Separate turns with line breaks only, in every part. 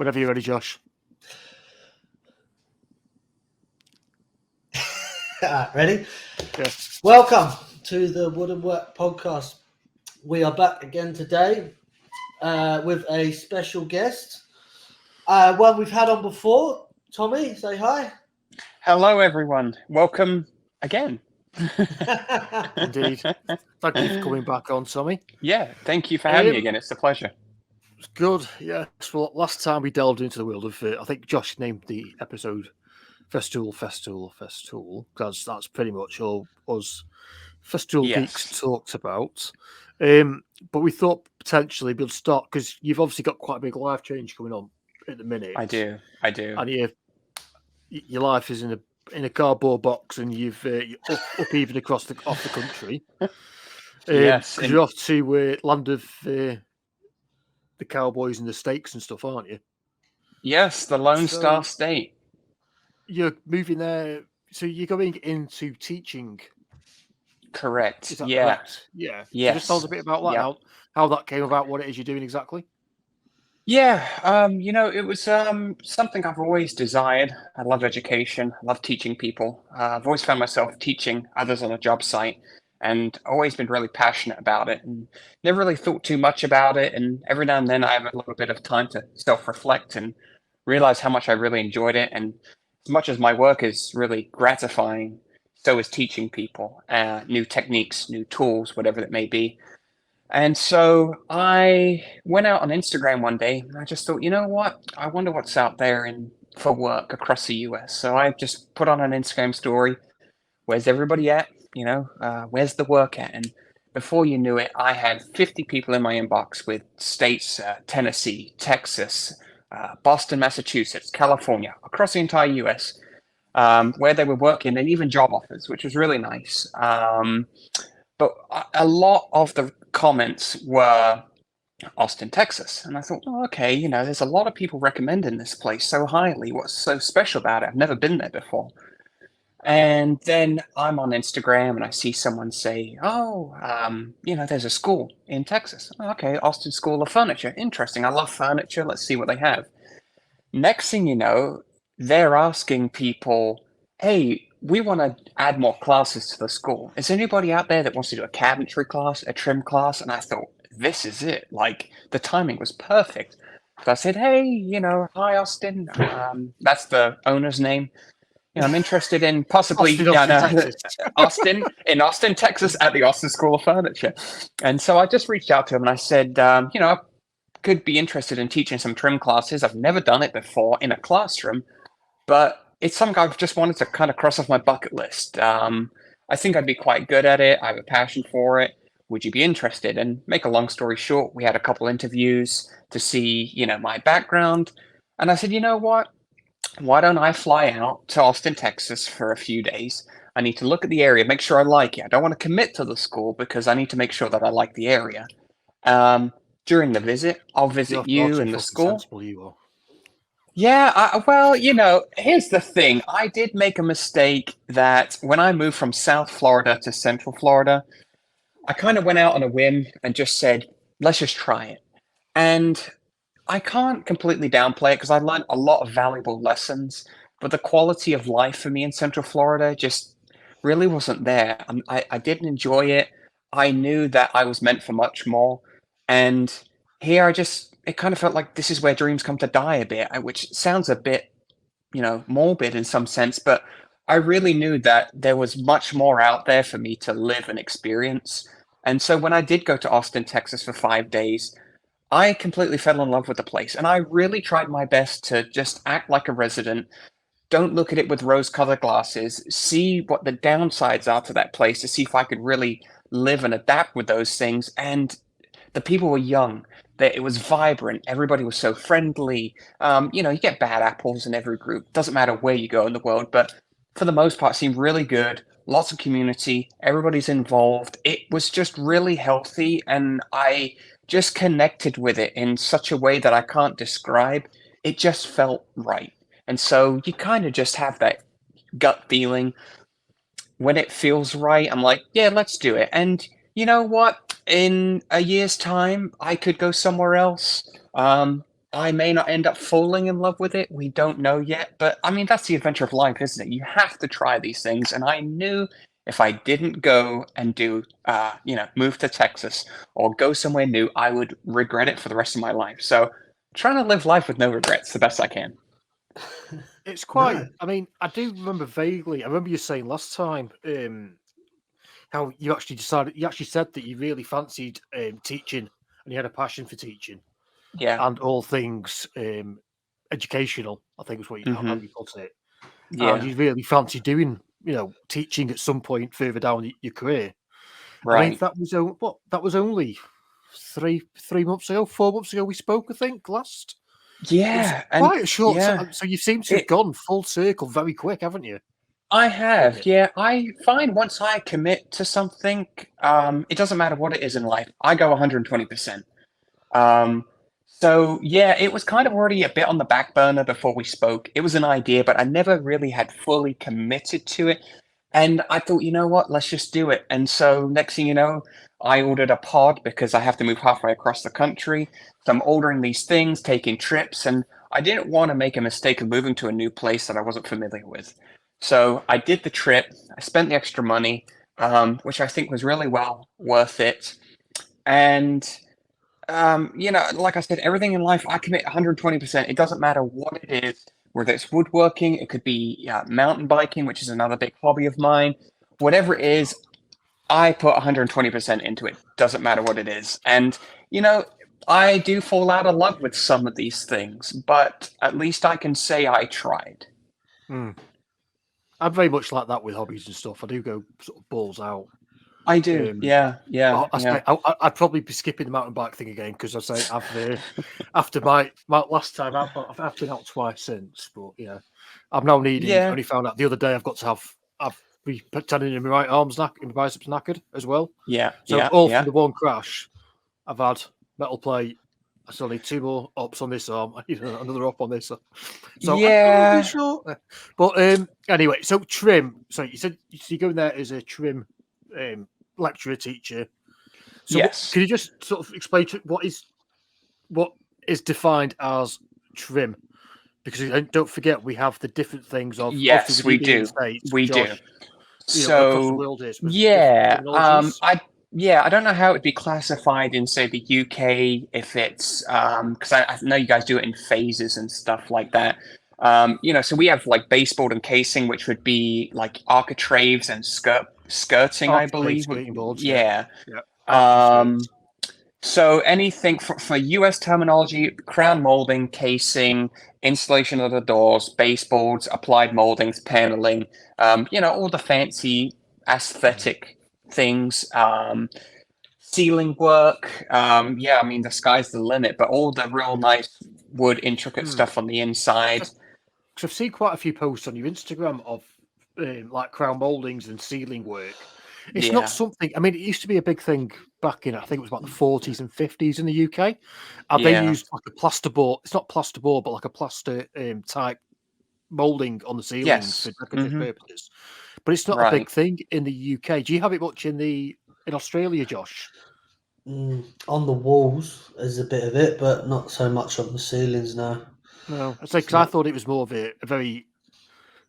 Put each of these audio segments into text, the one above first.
Whenever you're ready, Josh.
Ready?
Yeah.
Welcome to the Wooden Work Podcast. We are back again today with a special guest. One we've had on before. Tommy, say hi.
Hello, everyone. Welcome again.
Indeed. Thank you for coming back on, Tommy.
Yeah, thank you for having me again. It's a pleasure.
Good. Yes. Well, last time we delved into the world of, I think Josh named the episode Festool. That's pretty much all us Festool geeks talked about. But we thought potentially we'll start because you've obviously got quite a big life change coming on at the minute.
I do.
And your life is in a cardboard box, and you're up even off the country.
Yes,
because you're off to land of the cowboys and the steaks and stuff, aren't you?
Yes, the Lone Star State.
You're moving there, so you're going into teaching.
Correct.
Is that
yeah.
correct? Yeah.
Yes.
So just tell us a bit about that. Yep. How that came about, what it is you're doing exactly.
Yeah, it was something I've always desired. I love education. I love teaching people. I've always found myself teaching others on a job site, and always been really passionate about it, and never really thought too much about it. And every now and then I have a little bit of time to self-reflect and realize how much I really enjoyed it. And as much as my work is really gratifying, so is teaching people new techniques, new tools, whatever it may be. And so I went out on Instagram one day, and I just thought, you know what? I wonder what's out there for work across the US. So I just put on an Instagram story. Where's everybody at? Where's the work at? And before you knew it, I had 50 people in my inbox with states, Tennessee, Texas, Boston, Massachusetts, California, across the entire US, where they were working, and even job offers, which was really nice. But a lot of the comments were Austin, Texas. And I thought, okay, there's a lot of people recommending this place so highly. What's so special about it? I've never been there before. And then I'm on Instagram and I see someone say, there's a school in Texas. Okay, Austin School of Furniture. Interesting. I love furniture. Let's see what they have. Next thing you know, they're asking people, hey, we want to add more classes to the school. Is there anybody out there that wants to do a cabinetry class, a trim class? And I thought, this is it. Like, the timing was perfect. So I said, hey, hi, Austin. That's the owner's name. I'm interested in possibly Austin, Texas, at the Austin School of Furniture. And so I just reached out to him and I said, I could be interested in teaching some trim classes. I've never done it before in a classroom, but it's something I've just wanted to kind of cross off my bucket list. I think I'd be quite good at it. I have a passion for it. Would you be interested? And make a long story short, we had a couple interviews to see, my background. And I said, you know what? Why don't I fly out to Austin, Texas for a few days? I need to look at the area, make sure I like it. I don't want to commit to the school because I need to make sure that I like the area. During the visit, I'll visit you and the school. Yeah, here's the thing. I did make a mistake that when I moved from South Florida to Central Florida, I kind of went out on a whim and just said, let's just try it. And I can't completely downplay it because I learned a lot of valuable lessons, but the quality of life for me in Central Florida just really wasn't there. I didn't enjoy it. I knew that I was meant for much more. And here it kind of felt like this is where dreams come to die a bit, which sounds a bit, morbid in some sense, but I really knew that there was much more out there for me to live and experience. And so when I did go to Austin, Texas for 5 days, I completely fell in love with the place. And I really tried my best to just act like a resident. Don't look at it with rose-colored glasses. See what the downsides are to that place to see if I could really live and adapt with those things. And the people were young. It was vibrant. Everybody was so friendly. You get bad apples in every group. Doesn't matter where you go in the world. But for the most part, it seemed really good. Lots of community. Everybody's involved. It was just really healthy. And I just connected with it in such a way that I can't describe. It just felt right. And so you kind of just have that gut feeling. When it feels right, I'm like, yeah, let's do it. And you know what? In a year's time, I could go somewhere else. I may not end up falling in love with it. We don't know yet. But I mean, that's the adventure of life, isn't it? You have to try these things. And I knew if I didn't go and do, move to Texas or go somewhere new, I would regret it for the rest of my life. So trying to live life with no regrets the best I can.
It's quite.
No.
I mean, I do remember vaguely. I remember you saying last time how you actually decided. You actually said that you really fancied teaching and you had a passion for teaching
Yeah.
and all things educational. I think was what you how you put it.
Yeah.
And you really fancy doing, teaching at some point further down your career.
Right.
I mean, that was only 3 months ago, 4 months ago we spoke. I think last.
Yeah.
Quite a short.
Yeah.
So you seem to have gone full circle very quick, haven't you?
I have, yeah. I find once I commit to something, it doesn't matter what it is in life. I go 120%. So yeah, it was kind of already a bit on the back burner before we spoke. It was an idea, but I never really had fully committed to it. And I thought, you know what, let's just do it. And so next thing you know, I ordered a pod because I have to move halfway across the country. So I'm ordering these things, taking trips, and I didn't want to make a mistake of moving to a new place that I wasn't familiar with. So I did the trip. I spent the extra money, which I think was really well worth it. And like I said, everything in life, I commit 120%. It doesn't matter what it is, whether it's woodworking, it could be mountain biking, which is another big hobby of mine. Whatever it is, I put 120% into it. Doesn't matter what it is. And, I do fall out of love with some of these things, but at least I can say I tried.
I'm very much like that with hobbies and stuff. I do go sort of balls out.
I do, yeah.
I'd probably be skipping the mountain bike thing again because I say after my last time I've been out twice since, but I'm now needing.
Yeah.
Only found out the other day I've got to be pretending in my right arm's in my biceps knackered as well.
Yeah.
So from the one crash, I've had metal plate. I still need 2 more ups on this arm. I need another up on this. So
Yeah.
I'm sure. But anyway, so trim. So you said you're going there as a trim lecturer teacher. So
yes.
Can you just sort of explain what is defined as trim? Because don't forget we have the different things of
yes, we do. We do. So
across the world is
I don't know how it'd be classified in, say, the UK if it's because I know you guys do it in phases and stuff like that. So we have like baseboard and casing, which would be like architraves and skirting, I believe.
Boards,
yeah. So anything for US terminology, crown molding, casing, installation of the doors, baseboards, applied moldings, paneling, all the fancy aesthetic things, ceiling work. I mean, the sky's the limit, but all the real nice wood, intricate stuff on the inside.
Because I've seen quite a few posts on your Instagram of like crown moldings and ceiling work. It's not something. I mean, it used to be a big thing back in, I think it was about the 40s and 50s in the UK. They used like a plasterboard. It's not plasterboard, but like a plaster type molding on the ceilings for decorative purposes. But it's not a big thing in the UK. Do you have it much in Australia, Josh?
On the walls is a bit of it, but not so much on the ceilings now.
No, I thought it was more of a very.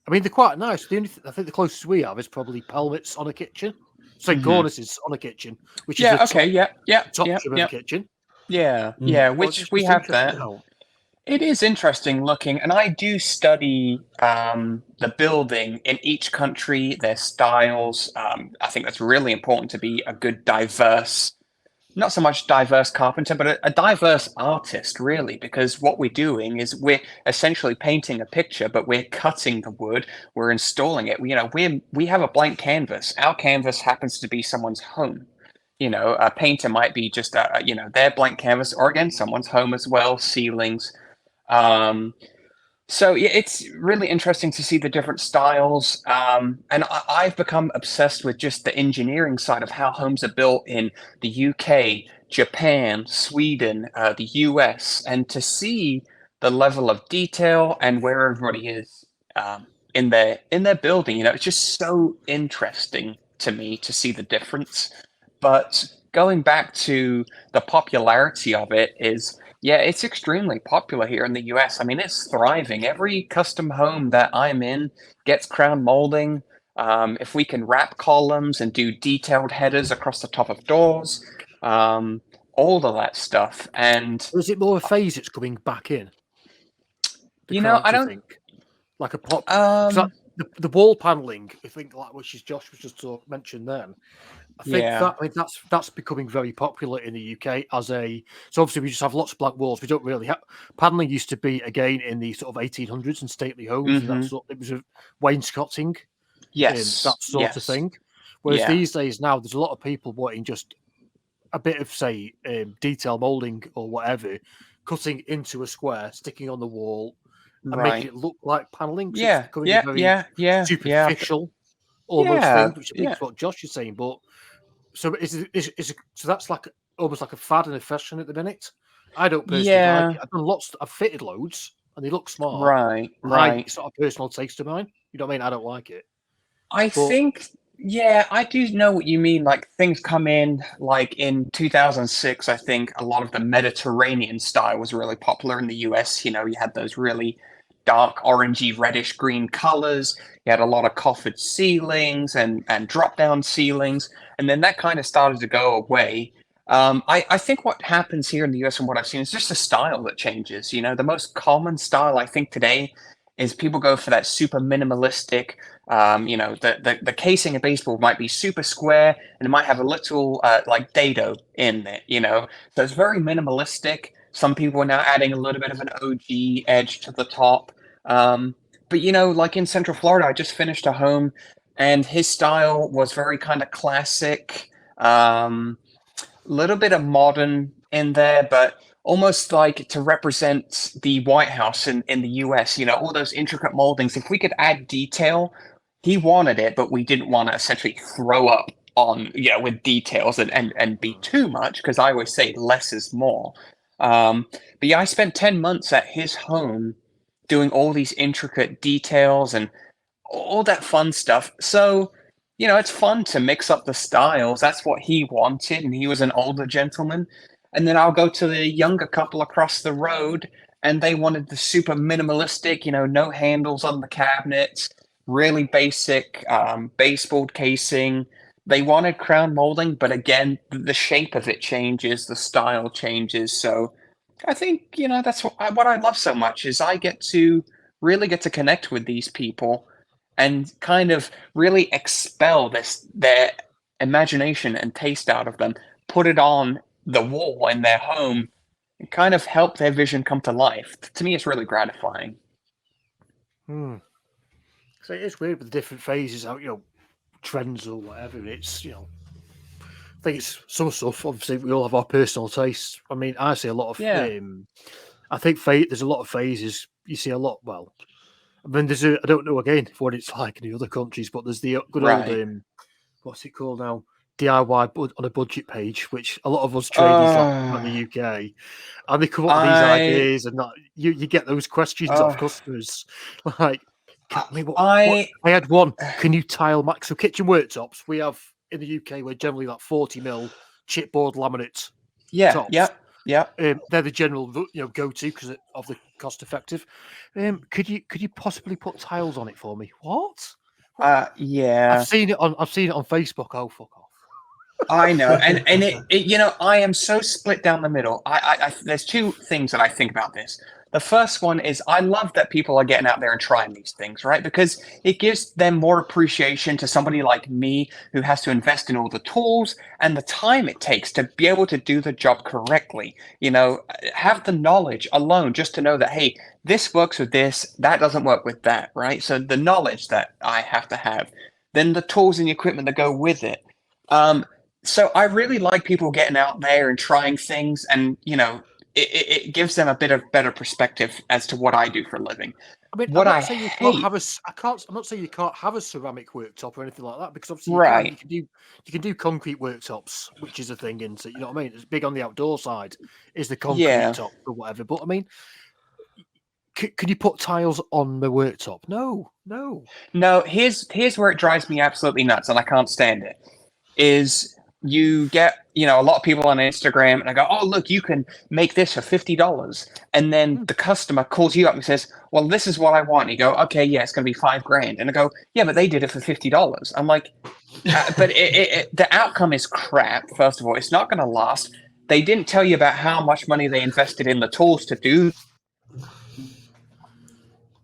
I mean, they're quite nice. I think the closest we have is probably pelmets on a kitchen. So cornices on a kitchen, which is top trim of the kitchen.
Which we have that. It is interesting looking, and I do study the building in each country, their styles. I think that's really important to be a good diverse. Not so much diverse carpenter, but a diverse artist, really, because what we're doing is we're essentially painting a picture, but we're cutting the wood, we're installing it. We have a blank canvas. Our canvas happens to be someone's home. A painter might be just their blank canvas, or again, someone's home as well, ceilings. So yeah, it's really interesting to see the different styles. And I've become obsessed with just the engineering side of how homes are built in the UK, Japan, Sweden, the US, and to see the level of detail and where everybody is in their building. It's just so interesting to me to see the difference. But going back to the popularity of it is Yeah, it's extremely popular here in the US. I mean, it's thriving. Every custom home that I'm in gets crown molding. If we can wrap columns and do detailed headers across the top of doors, all of that stuff. And
Or is it more a phase that's coming back in? The
you know,
crown,
I
do you
don't.
think? Like a pop, because the wall paneling, I think, like which is Josh was just mentioned then. I think
Yeah.
that's becoming very popular in the UK as a. So obviously we just have lots of blank walls. We don't really have paneling. Used to be again in the sort of 1800s and stately homes, and that sort. It was a wainscoting,
Yes.
that sort of
Yes.
thing. Whereas
Yeah.
these days now, there's a lot of people wanting just a bit of say detail molding or whatever, cutting into a square, sticking on the wall, and making
Right.
it look like paneling. So it's
Yeah.
becoming a
Yeah.
very
Yeah. Yeah. Yeah.
superficial almost thing,
Yeah.
which I think
Yeah.
is what Josh is saying. But so so that's like almost like a fad and a fashion at the minute. I don't personally like
Yeah.
it. I've done lots. I've fitted loads, and they look smart.
Right.
But
Right.
it's not a personal taste of mine. You know what I mean? I don't like it.
I
But
think, yeah, I do know what you mean. Like things come in, like in 2006, I think a lot of the Mediterranean style was really popular in the US. You know, you had those really dark orangey, reddish green colors. You had a lot of coffered ceilings and drop down ceilings. And then that kind of started to go away. I think what happens here in the US and what I've seen is just a style that changes. You know, the most common style I think today is people go for that super minimalistic. You know, the casing of baseball might be super square and it might have a little like dado in it, you know. So it's very minimalistic. Some people are now adding a little bit of an OG edge to the top. But you know, like in Central Florida, I just finished a home and his style was very kind of classic, little bit of modern in there, but almost like to represent the White House in the US, you know, all those intricate moldings. If we could add detail, he wanted it, but we didn't want to essentially throw up on, you know, with details and be too much, because I always say less is more. But yeah, I spent 10 months at his home doing all these intricate details and all that fun stuff. So, you know, it's fun to mix up the styles. That's what he wanted, and he was an older gentleman. And then I'll go to the younger couple across the road, and they wanted the super minimalistic, you know, no handles on the cabinets, really basic baseboard casing. They wanted crown molding, but again, the shape of it changes, the style changes. So I think, you know, that's what I love so much is I really get to connect with these people and kind of really expel their imagination and taste out of them, put it on the wall in their home, and kind of help their vision come to life. To me, it's really gratifying.
So it is weird with the different phases, how, you know, trends or whatever. It's, you know, I think it's some stuff. Obviously, we all have our personal tastes. I mean, I see a lot of.
Yeah.
I think there's a lot of phases. You see a lot. Well, I mean, I don't know again what it's like in the other countries, but there's the good
Right.
old what's it called now? DIY on a budget page, which a lot of us tradies like in the UK, and they come up with these ideas, and that you get those questions off customers like. I had one. Can you tile max? So kitchen worktops we have in the UK, we're generally like 40mm chipboard laminate tops.
Yeah.
They're the general, you know, go-to because of the cost effective. Could you possibly put tiles on it for me? What?
Yeah.
I've seen it on Facebook. Oh, fuck off.
I know, and it you know, I am so split down the middle. I there's two things that I think about this. The first one is I love that people are getting out there and trying these things, right? Because it gives them more appreciation to somebody like me who has to invest in all the tools and the time it takes to be able to do the job correctly. You know, have the knowledge alone just to know that, hey, this works with this, that doesn't work with that, right? So the knowledge that I have to have, then the tools and the equipment that go with it. So I really like people getting out there and trying things, and you know, it gives them a bit of better perspective as to what I do for a living.
I mean,
What
I'm
I
not saying you
hate,
can't have I'm not saying you can't have a ceramic worktop or anything like that, because obviously
right?
you can do concrete worktops, which is a thing, isn't it? You know what I mean? It's big on the outdoor side, is the concrete
Yeah.
top or whatever. But I mean, can you put tiles on the worktop? No.
No, here's where it drives me absolutely nuts, and I can't stand it. Is you get you know, a lot of people on Instagram, and I go, oh, look, you can make this for $50. And then the customer calls you up and says, well, this is what I want. And you go, okay, yeah, it's going to be $5,000. And I go, yeah, but they did it for $50. I'm like, but the outcome is crap. First of all, it's not going to last. They didn't tell you about how much money they invested in the tools to do.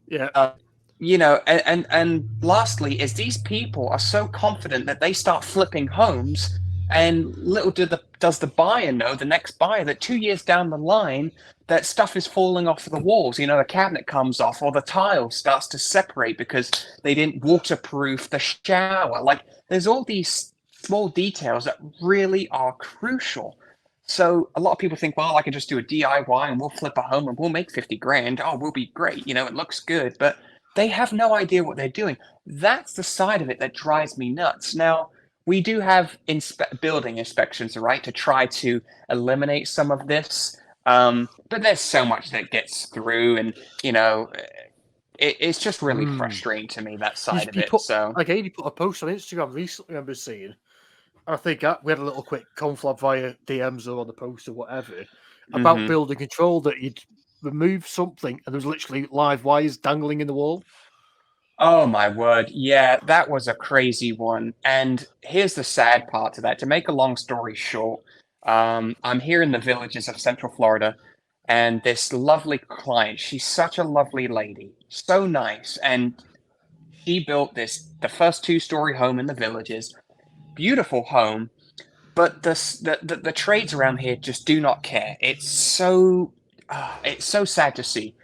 Yeah.
You know, and lastly, is these people are so confident that they start flipping homes, and little does the buyer know, the next buyer, that 2 years down the line, that stuff is falling off the walls. You know, the cabinet comes off, or the tile starts to separate because they didn't waterproof the shower. Like, there's all these small details that really are crucial. So a lot of people think, well, I can just do a DIY and we'll flip a home and we'll make $50,000. Oh, we'll be great. You know, it looks good, but they have no idea what they're doing. That's the side of it that drives me nuts. Now, we do have building inspections, right, to try to eliminate some of this. But there's so much that gets through, and, you know, it's just really frustrating to me, that side of it.
Again, you put a post on Instagram recently, I remember seeing. I think we had a little quick conflab via DMs or on the post or whatever about building control, that you'd remove something and there was literally live wires dangling in the wall.
Oh my word. Yeah, that was a crazy one. And here's the sad part to that. To make a long story short, I'm here in the Villages of Central Florida, and this lovely client, she's such a lovely lady, so nice. And she built the first 2-story home in the Villages. Beautiful home, but the trades around here just do not care. It's so sad to see.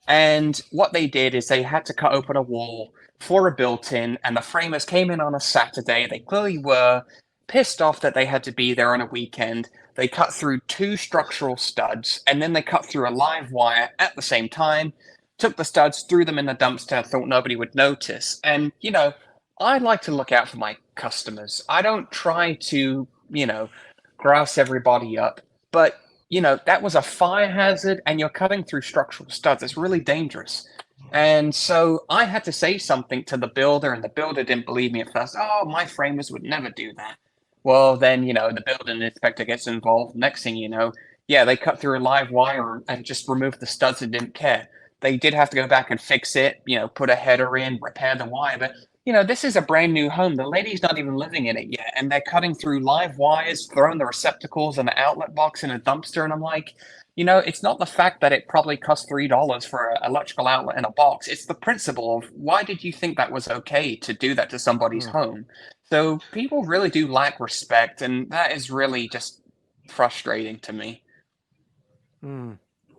And what they did is they had to cut open a wall for a built-in, and the framers came in on a Saturday. They clearly were pissed off that they had to be there on a weekend. They cut through 2 structural studs, and then they cut through a live wire at the same time, took the studs, threw them in the dumpster, thought nobody would notice. And, you know, I like to look out for my customers. I don't try to, you know, grouse everybody up, but, you know, that was a fire hazard, and you're cutting through structural studs. It's really dangerous. And so I had to say something to the builder, and the builder didn't believe me at first. Oh, my framers would never do that. Well, then, you know, the building inspector gets involved. Next thing you know, yeah, they cut through a live wire and just removed the studs and didn't care. They did have to go back and fix it, you know, put a header in, repair the wire, but you know, this is a brand new home. The lady's not even living in it yet. And they're cutting through live wires, throwing the receptacles and the outlet box in a dumpster. And I'm like, you know, it's not the fact that it probably cost $3 for an electrical outlet in a box. It's the principle of, why did you think that was okay to do that to somebody's home? So people really do lack respect. And that is really just frustrating to me.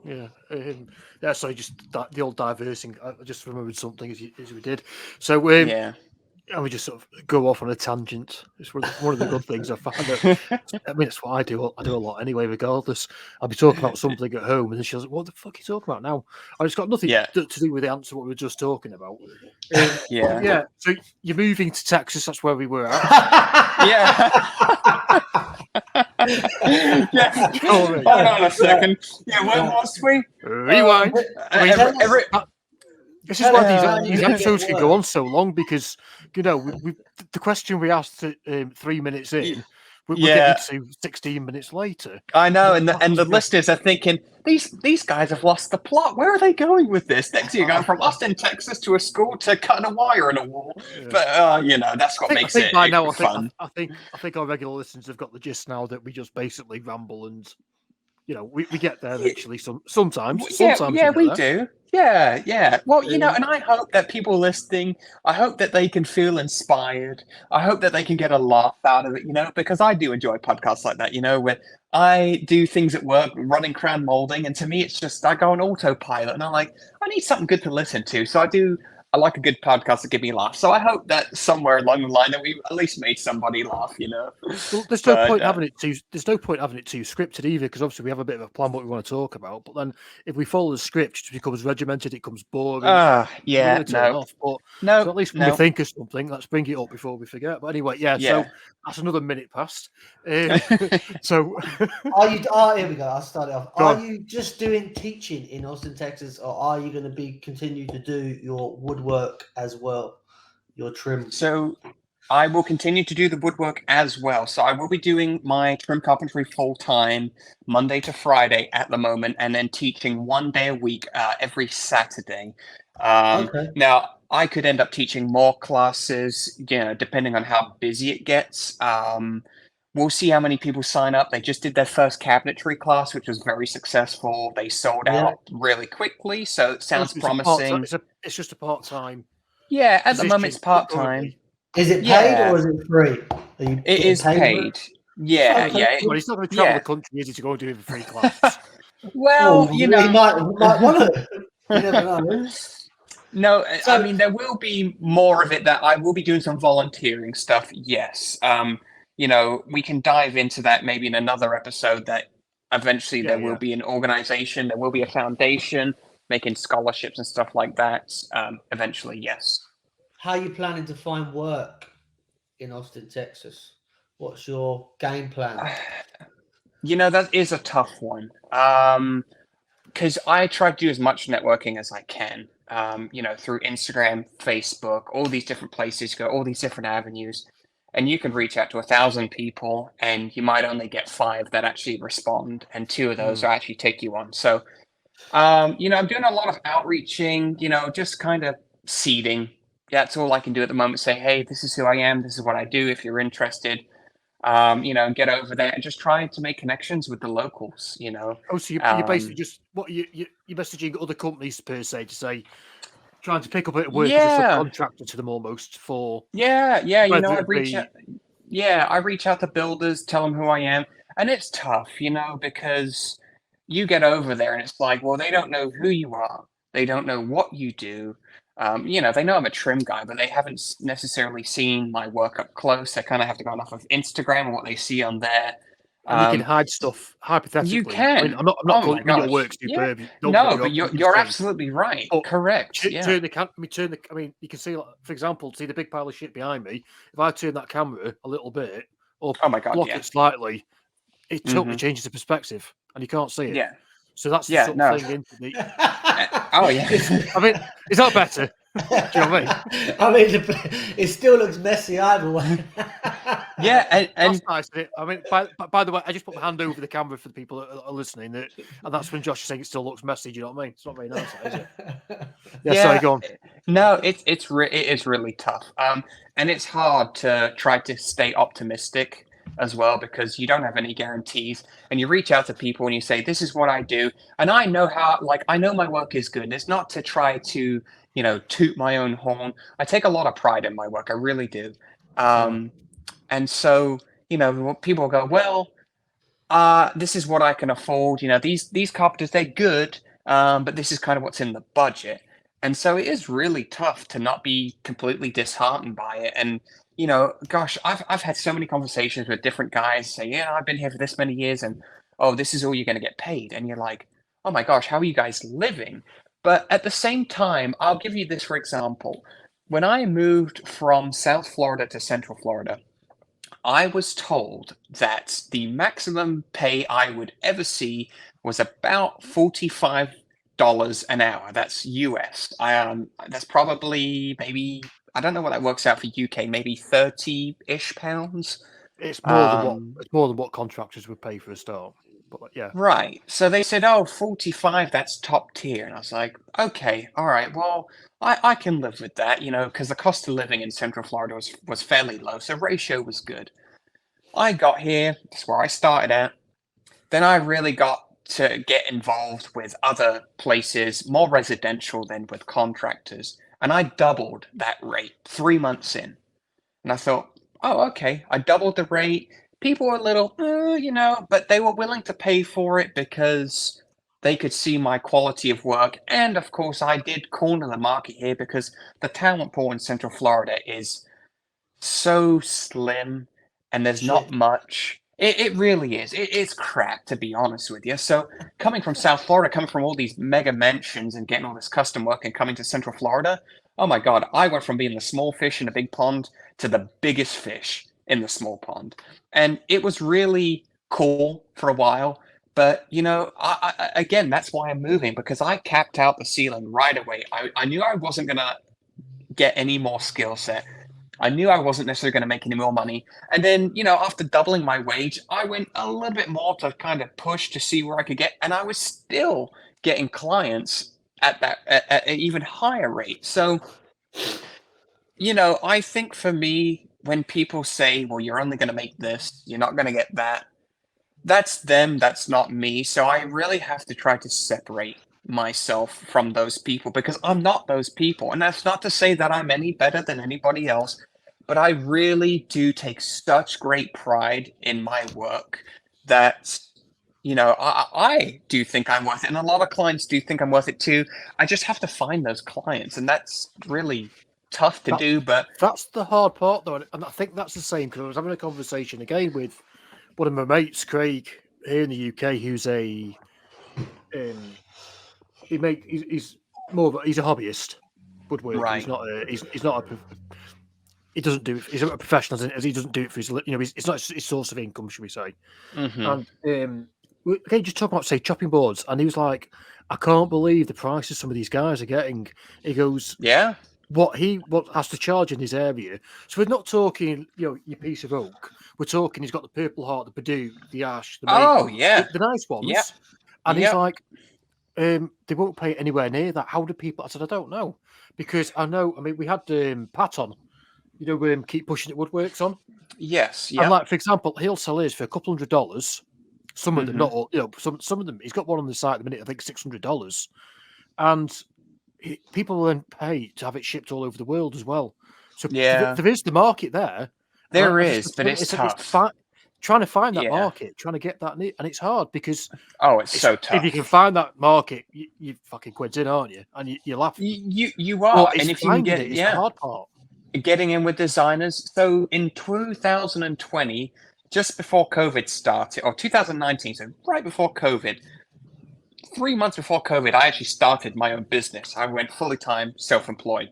Yeah. So just the old diversing. I just remembered something as we did. So
yeah.
And we just sort of go off on a tangent. It's one of the good things I found. I mean, it's what I do. I do a lot anyway, regardless. I'll be talking about something at home, and then she's like, what the fuck are you talking about now? It's got nothing to do with the answer what we were just talking about. Yeah. So you're moving to Texas. That's where we were at.
Yeah. Yeah. Hold on a second. Yeah, where was we?
Rewind. This is why these episodes can go on so long, because, you know, the question we asked 3 minutes in, we're getting to 16 minutes later.
I know, and the listeners are thinking, these guys have lost the plot. Where are they going with this? Next thing you're going from Austin, Texas to a school to cutting a wire in a wall. Yeah. But, you know, that's what makes it fun.
I think our regular listeners have got the gist now that we just basically ramble and, you know, we get there eventually. Sometimes.
Yeah, we do. Yeah. Well, you know, and I hope that people listening, I hope that they can feel inspired. I hope that they can get a laugh out of it, you know, because I do enjoy podcasts like that, you know, where I do things at work, running crown molding, and to me, it's just, I go on autopilot, and I'm like, I need something good to listen to. So I like a good podcast to give me a laugh. So I hope that somewhere along the line that we at least made somebody laugh, you know.
Well, there's no point having it too scripted either, because obviously we have a bit of a plan what we want to talk about. But then if we follow the script, it becomes regimented, it becomes boring.
No.
So at least when we think of something, let's bring it up before we forget. But anyway, so that's another minute past. So
here we go. I'll start it off. Are you just doing teaching in Austin, Texas, or are you going to continue to do your woodwork as well, your trim?
So I will continue to do the woodwork as well. So I will be doing my trim carpentry full time, Monday to Friday at the moment, and then teaching 1 day a week every Saturday.
Okay.
Now, I could end up teaching more classes, depending on how busy it gets. We'll see how many people sign up. They just did their first cabinetry class, which was very successful. They sold out really quickly, so it sounds promising.
It's just a part-time.
Yeah, at the moment it's part-time.
Is it paid or is it free?
It is paid. Yeah,
Okay.
yeah.
Well, he's not going to travel the country, is he, to go and do a free class?
Well,
he might want to. You never know.
No, I mean, there will be more of it that I will be doing some volunteering stuff. Yes. We can dive into that maybe in another episode that eventually there will be an organization, there will be a foundation making scholarships and stuff like that. Eventually, yes.
How are you planning to find work in Austin, Texas? What's your game plan?
That is a tough one. Because I try to do as much networking as I can, through Instagram, Facebook, all these different places, go all these different avenues. And you can reach out to 1,000 people and you might only get 5 that actually respond. And 2 of those will actually take you on. So, I'm doing a lot of outreaching, just kind of seeding. That's all I can do at the moment. Say, hey, this is who I am. This is what I do. If you're interested, and get over there and just try to make connections with the locals,
Oh, so you're basically just you're messaging other companies per se to say, trying to pick up a bit of work as a subcontractor to them almost for.
I reach out to builders, tell them who I am, and it's tough, because you get over there and it's like, well, they don't know who you are, they don't know what you do. They know I'm a trim guy, but they haven't necessarily seen my work up close. They kind of have to go off of Instagram and what they see on there.
And you can hide stuff hypothetically.
You can.
I mean, I'm not calling your work superb.
Yeah. No, but you're absolutely right. But correct.
Turn the. I mean, you can see, for example, see the big pile of shit behind me. If I turn that camera a little bit or block it slightly, it totally changes the perspective, and you can't see it.
Yeah.
So that's the sort of thing into the.
Oh yeah.
I mean, is that better? Do you know what
I mean, it still looks messy either way.
Yeah, and
that's nice. I mean, by the way, I just put my hand over the camera for the people that are listening, and that's when Josh is saying it still looks messy. Do you know what I mean? It's not very nice, is it? Sorry, go on.
No, it is really tough. And it's hard to try to stay optimistic as well because you don't have any guarantees. And you reach out to people and you say, "This is what I do," and I know I know my work is good. It's not to try to toot my own horn. I take a lot of pride in my work. I really do. And so, people go, well, this is what I can afford. These carpenters, they're good, but this is kind of what's in the budget. And so it is really tough to not be completely disheartened by it. And, gosh, I've had so many conversations with different guys say, yeah, I've been here for this many years and, oh, this is all you're going to get paid. And you're like, oh my gosh, how are you guys living? But at the same time, I'll give you this for example. When I moved from South Florida to Central Florida, I was told that the maximum pay I would ever see was about $45 an hour. That's US. That's probably maybe, I don't know what that works out for UK, maybe 30-ish pounds.
It's more than what contractors would pay for a start. But yeah.
Right. So they said, oh, 45, that's top tier. And I was like, okay, all right, well, I can live with that, because the cost of living in Central Florida was fairly low. So ratio was good. I got here, that's where I started at. Then I really got to get involved with other places, more residential than with contractors. And I doubled that rate 3 months in. And I thought, oh, okay, I doubled the rate. People were a little, but they were willing to pay for it because they could see my quality of work. And of course, I did corner the market here because the talent pool in Central Florida is so slim and there's not much. It really is. It's crap, to be honest with you. So coming from South Florida, coming from all these mega mansions and getting all this custom work and coming to Central Florida, oh my God, I went from being the small fish in a big pond to the biggest fish in the small pond. And it was really cool for a while. But, again, that's why I'm moving, because I capped out the ceiling right away. I knew I wasn't going to get any more skill set. I knew I wasn't necessarily going to make any more money. And then, after doubling my wage, I went a little bit more to kind of push to see where I could get. And I was still getting clients at at an even higher rate. So, I think for me, when people say, well, you're only going to make this, you're not going to get that, that's them, that's not me. So I really have to try to separate myself from those people because I'm not those people. And that's not to say that I'm any better than anybody else, but I really do take such great pride in my work that, I do think I'm worth it. And a lot of clients do think I'm worth it too. I just have to find those clients. And that's really tough to do. But
that's the hard part, though. And I think that's the same because I was having a conversation again with one of my mates, Craig, here in the UK, who's he's more of he's a hobbyist woodworker.
Right.
He's not he doesn't do it. He's a professional, as he doesn't do it for his. It's not his source of income, should we say?
Mm-hmm.
And again, just talking about say chopping boards, and he was like, "I can't believe the prices some of these guys are getting." He goes,
"Yeah,
what has to charge in his area." So we're not talking, your piece of oak. We're talking he's got the Purple Heart, the Purdue, the Ash, the Maple, the nice ones.
Yep.
And he's like, they won't pay anywhere near that. How do people? I said, I don't know, because I know. I mean, we had Pat on, Keep Pushing It Woodworks on.
Yes, yeah.
And like, for example, he'll sell his for a couple $100. Some of them, not all, some of them. He's got one on the site at the minute. I think $600, and people will then pay to have it shipped all over the world as well. So there is the market there.
There is, but it's tough.
Trying to find that market, trying to get that, and it's hard because
it's so tough.
If you can find that market, you fucking quid's in, aren't you? And you laugh.
You are, and if you can get
it's the hard part.
Getting in with designers. So in 2020, just before COVID started, or 2019, so right before COVID, 3 months before COVID, I actually started my own business. I went fully time, self-employed.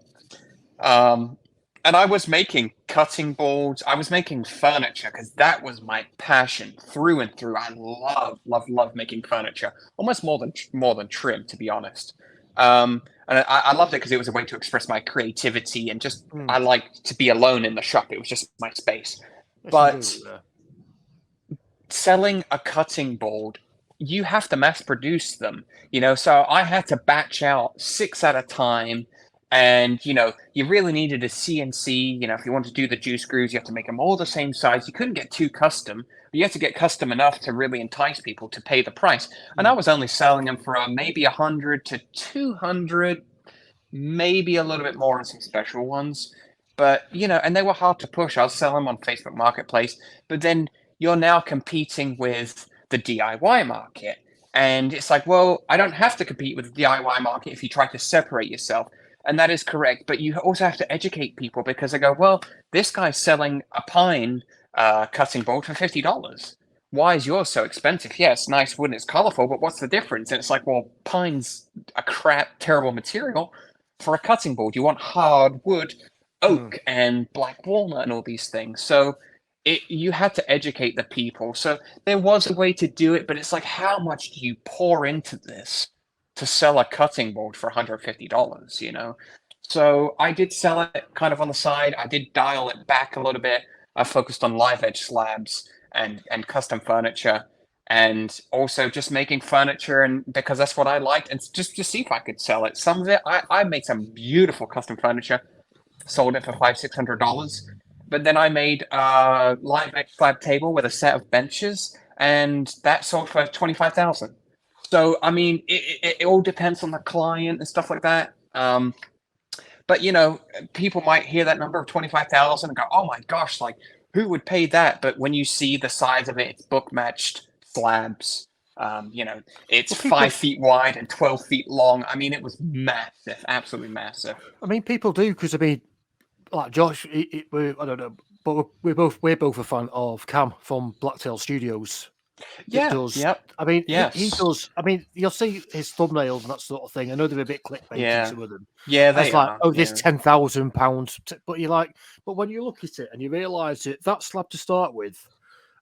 And I was making cutting boards. I was making furniture because that was my passion through and through. I love making furniture, almost more than trim, to be honest. And I loved it because it was a way to express my creativity and just I liked to be alone in the shop. It was just my space. But selling a cutting board, you have to mass produce them, so I had to batch out 6 at a time. And, you really needed a CNC, if you want to do the juice grooves, you have to make them all the same size. You couldn't get too custom, but you have to get custom enough to really entice people to pay the price. And I was only selling them for maybe 100 to 200, maybe a little bit more on some special ones. But, and they were hard to push. I was selling them on Facebook Marketplace, but then you're now competing with the DIY market. And it's like, well, I don't have to compete with the DIY market if you try to separate yourself. And that is correct. But you also have to educate people because they go, well, this guy's selling a pine cutting board for $50. Why is yours so expensive? Yeah, it's nice wood and it's colorful, but what's the difference? And it's like, well, pine's a terrible material for a cutting board. You want hard wood, oak and black walnut and all these things. So you had to educate the people. So there was a way to do it, but it's like, how much do you pour into this to sell a cutting board for $150, So I did sell it kind of on the side. I did dial it back a little bit. I focused on live edge slabs and custom furniture and also just making furniture, and because that's what I liked, and just to see if I could sell it. Some of it, I made some beautiful custom furniture, sold it for $500-600. But then I made a live edge slab table with a set of benches, and that sold for $25,000. So, I mean, it all depends on the client and stuff like that. But, people might hear that number of 25,000 and go, oh my gosh, like who would pay that? But when you see the size of it, it's book matched slabs. It's 5 feet wide and 12 feet long. I mean, it was massive, absolutely massive.
I mean, people do, because I mean, like Josh, I don't know, but we're both a fan of Cam from Blacktail Studios. I mean, he does. I mean, you'll see his thumbnails and that sort of thing. I know they're a bit clickbaity, some of them.
Yeah, they are.
Like, this £10,000. But you're like, but when you look at it and you realise that slab to start with,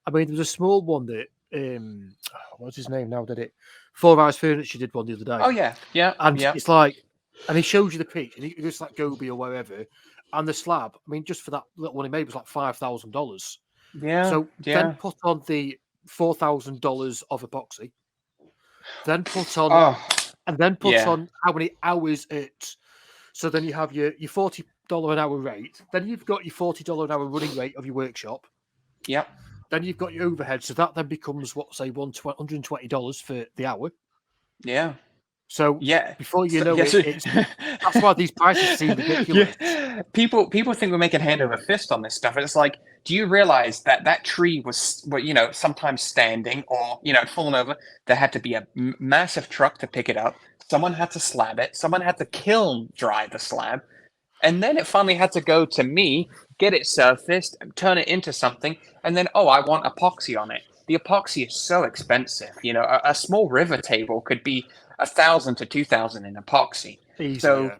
I mean, there was a small one that, what's his name now? Did it? Four Eyes Furniture did one the other day.
Oh yeah,
and it's like, and he shows you the pitch, and he goes like Gobi or wherever, and the slab. I mean, just for that little one he made was like $5,000.
Yeah.
So then put on the $4,000 of epoxy. Then put on on how many hours it. So then you have your $40 an hour rate. Then you've got your $40 an hour running rate of your workshop.
Yep.
Then you've got your overhead. So that then becomes $120 for the hour.
Yeah.
So before you know it, that's why these prices seem ridiculous.
People think we're making hand over fist on this stuff. And it's like, do you realize that tree was, sometimes standing or, falling over? There had to be a massive truck to pick it up. Someone had to slab it. Someone had to kiln dry the slab. And then it finally had to go to me, get it surfaced, turn it into something. And then, I want epoxy on it. The epoxy is so expensive. A small river table could be $1,000 to $2,000 in epoxy.
Easy,
so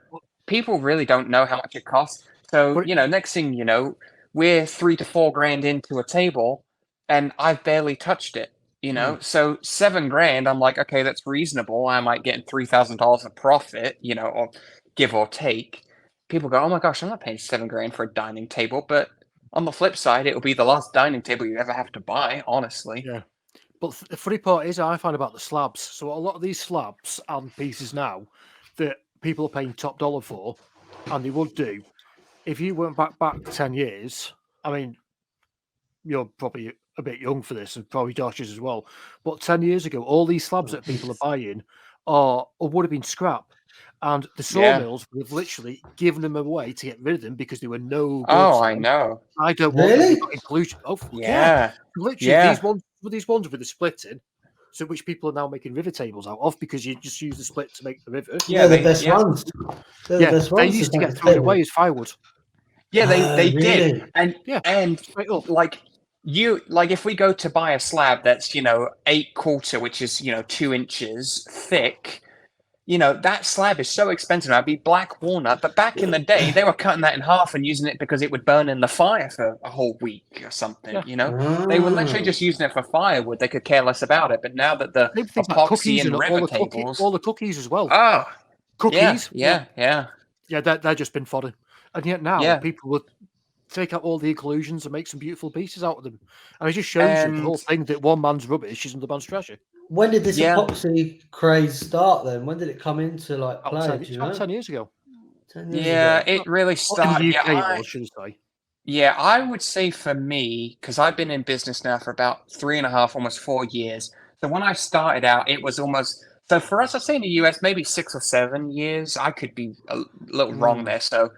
people really don't know how much it costs. So, next thing you know, we're $3,000 to $4,000 into a table and I've barely touched it, So $7,000, I'm like, okay, that's reasonable. I might get $3,000 of profit, or give or take. People go, oh my gosh, I'm not paying $7,000 for a dining table. But on the flip side, it will be the last dining table you ever have to buy, honestly.
Yeah. But the funny part is, I find about the slabs. So a lot of these slabs and pieces now that people are paying top dollar for, and they would do, if you went back 10 years, I mean, you're probably a bit young for this, and probably Josh is as well. But 10 years ago, all these slabs that people are buying would have been scrap. And the sawmills would have literally given them away to get rid of them because they were no good.
Oh, I know.
I don't want them inclusion. Oh, yeah. Literally, these ones with the splitting, so which people are now making river tables out of because you just use the split to make the river.
Yeah, the best ones.
The best ones. They used to get thrown away as firewood.
Yeah, they did. And like if we go to buy a slab that's 8/4, which is 2 inches thick. That slab is so expensive now. It'd be black walnut, but back in the day, they were cutting that in half and using it because it would burn in the fire for a whole week or something. They were literally just using it for firewood. They could care less about it. But now that the epoxy and river tables,
all the cookies as well.
Oh,
cookies.
Yeah.
They've just been fodder, and yet now people would take out all the inclusions and make some beautiful pieces out of them. And it just shows you the whole thing that one man's rubbish is another man's treasure.
When did this epoxy craze start then? When did it come into play?
About 10 years ago.
10 years ago.
It really started.
In the UK, should I say.
Yeah, I would say for me, because I've been in business now for about 3.5, almost 4 years. So when I started out, it was almost, so for us, I'd say in the US, maybe 6 or 7 years. I could be a little wrong there, so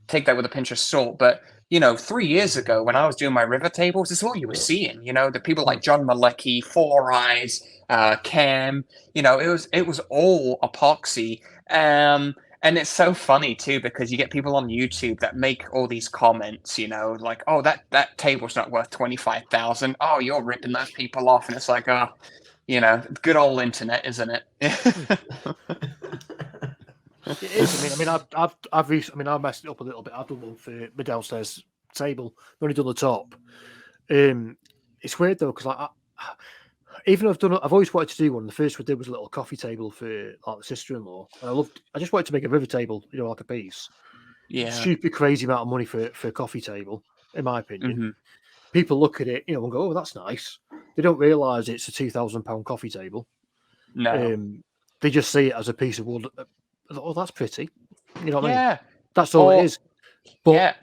take that with a pinch of salt. But 3 years ago, when I was doing my river tables, this is what you were seeing. The people like John Malecki, Four Eyes, Cam. It was all epoxy. And it's so funny too because you get people on YouTube that make all these comments. Like, oh, that table's not worth 25,000. Oh, you're ripping those people off, and it's like, good old internet, isn't it?
It is. I mean, I've messed it up a little bit. I've done one for my downstairs table. I've only done the top. It's weird though because I've always wanted to do one. The first one I did was a little coffee table for the sister-in-law. And I just wanted to make a river table, like a piece.
Yeah,
stupid crazy amount of money for a coffee table, in my opinion.
Mm-hmm.
People look at it, and go, "Oh, that's nice." They don't realise it's a £2,000 coffee table.
No,
they just see it as a piece of wood. Oh, that's pretty. You know what I mean? That's all it is. But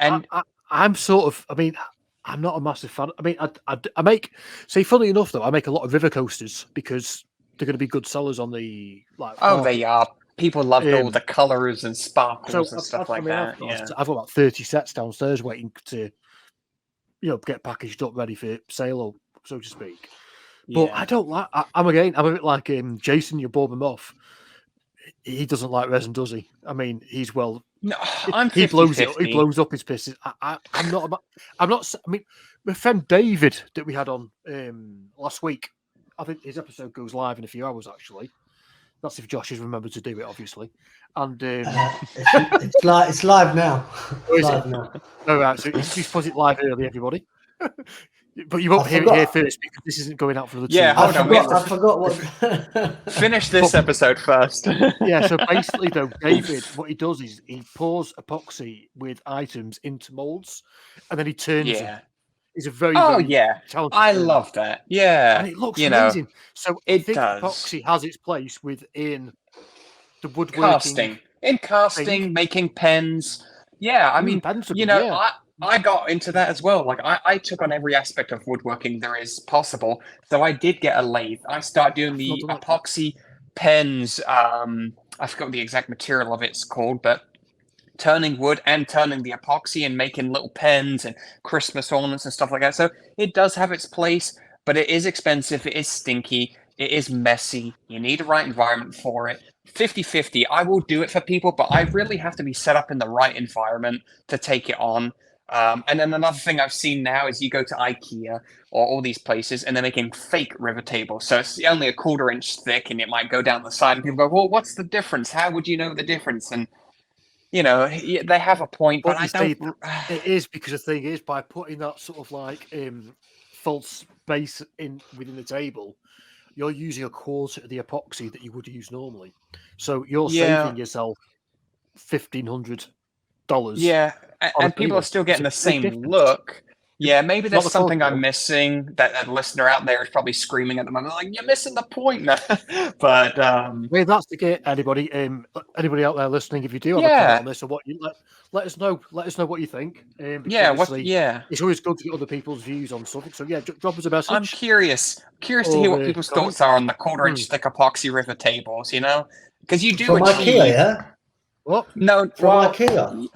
I'm sort of. I mean, I'm not a massive fan. I mean, I make. See, funny enough though, I make a lot of river coasters because they're going to be good sellers on the
market. They are. People love all the colours and sparkles and stuff like that.
I've got about 30 sets downstairs waiting to, get packaged up, ready for sale, or so to speak. But I don't like. I'm a bit like Jason. You bore him off. He doesn't like resin, does he? I mean, he's well.
No, I'm 50-50.
He blows up his pisses. I'm not. I mean, my friend David that we had on last week. I think his episode goes live in a few hours. Actually, that's if Josh has remembered to do it, obviously. And
it's live now.
It's live now. All right, so he's put it live early, everybody. But you won't hear it here first because this isn't going out for the 2
Yeah, hold on.
I forgot what.
Finish this episode first.
Yeah, so basically, though, David, what he does is he pours epoxy with items into molds, and then he turns them. He's a very, very talented
I
turner.
love that. Yeah,
and it looks amazing. So I think
does.
epoxy has its place within the woodworking.
Casting, making pens. Yeah, I mean, I got into that as well. Like I took on every aspect of woodworking there is possible. So I did get a lathe. I started doing the epoxy pens. I forgot what the exact material of it's called, but turning wood and turning the epoxy and making little pens and Christmas ornaments and stuff like that. So it does have its place, but it is expensive. It is stinky. It is messy. You need the right environment for it. 50-50. I will do it for people, but I really have to be set up in the right environment to take it on. And then another thing I've seen now is you go to IKEA or all these places and they're making fake rivet tables. So it's only a 1/4 inch thick and it might go down the side and people go, well, what's the difference? How would you know the difference? And, they have a point, but I don't...
It is because the thing is, by putting that sort of like false base within the table, you're using a 1/4 of the epoxy that you would use normally. So you're saving yourself $1,500.
Yeah, and people are still getting the same look. Yeah, maybe there's something I'm missing that a listener out there is probably screaming at the moment, like, you're missing the point. But
well, that's to get anybody out there listening, if you do have a comment on this or what you let us know. Let us know what you think. It's always good to get other people's views on something. So drop us a message.
I'm curious to hear what people's thoughts are on the 1/4 inch thick epoxy rivet tables. Because you do
from IKEA, yeah.
What?
No,
from IKEA.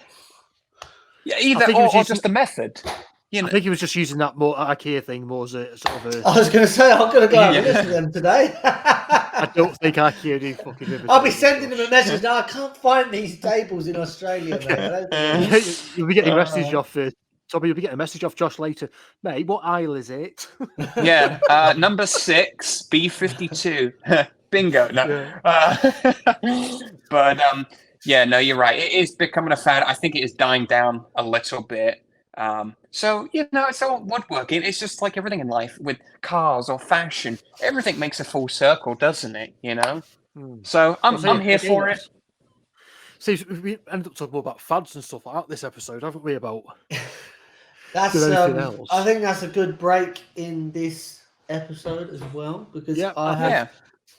Yeah, either or just the method.
I think he was just using that more IKEA thing more as a sort of a...
I was going to say, I'm going to go and listen to them today.
I don't think IKEA do fucking rivet.
I'll be sending them a message now. I can't find these tables in Australia, mate.
You'll be getting a message off Tommy, you'll be getting a message off Josh later. Mate, what aisle is it?
Number 6, B52. Bingo. No. But no, you're right. It is becoming a fad. I think it is dying down a little bit. So it's all woodworking. It's just like everything in life with cars or fashion. Everything makes a full circle, doesn't it? So I'm here for it.
See, we ended up talking more about fads and stuff like that this episode, haven't we? About
that's else. I think that's a good break in this episode as well, because I have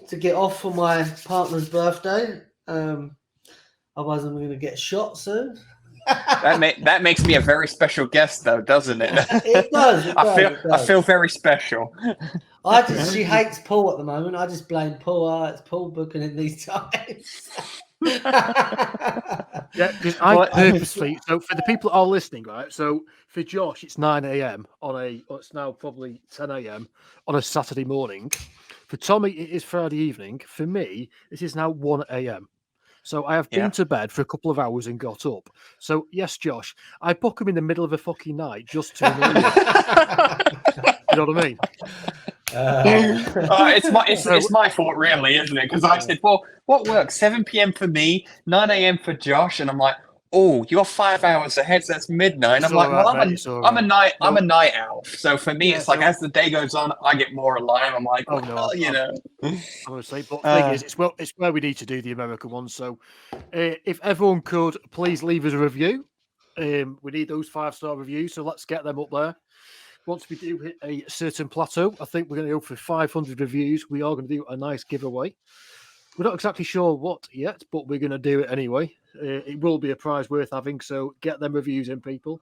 to get off for my partner's birthday. Otherwise, I'm going to get shot soon.
That makes me a very special guest, though, doesn't it?
It does.
I feel very special.
She hates Paul at the moment. I just blame Paul. It's Paul booking in these times.
Because I purposely. So for the people that are listening, right? So for Josh, it's 9 a.m. It's now probably 10 a.m. on a Saturday morning. For Tommy, it is Friday evening. For me, it is now 1 a.m. So I have been to bed for a couple of hours and got up. So yes, Josh, I book him in the middle of a fucking night just to you know what I mean?
It's my fault, really, isn't it? Because I said, well, what works? 7 p.m. for me, 9 a.m. for Josh, and I'm like, oh, you're 5 hours ahead, so that's midnight. I'm like, well, I'm a night owl. So for me, it's like as the day goes on, I get more alive. I'm like,
Honestly, but the thing is, it's where we need to do the American one. So if everyone could please leave us a review, we need those 5-star reviews. So let's get them up there. Once we do hit a certain plateau, I think we're going to go for 500 reviews. We are going to do a nice giveaway. We're not exactly sure what yet, but we're going to do it anyway. It will be a prize worth having, so get them reviews in, people.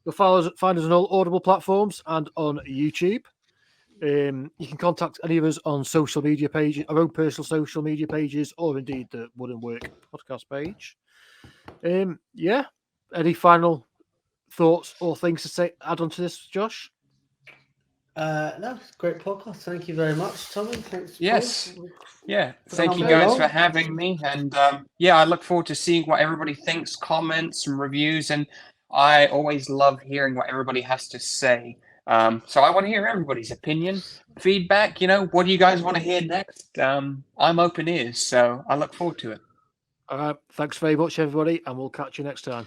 You'll find us on all Audible platforms and on YouTube. You can contact any of us on social media pages, our own personal social media pages, or indeed the Wood and Work podcast page. Any final thoughts or things to add on to this, Josh?
No, it's a great podcast. Thank you very much, Tommy. Thanks.
Yes. Yeah. Thank you guys for having me. And I look forward to seeing what everybody thinks, comments and reviews. And I always love hearing what everybody has to say. So I want to hear everybody's opinion, feedback. What do you guys want to hear next? I'm open ears, so I look forward to it.
Thanks very much, everybody, and we'll catch you next time.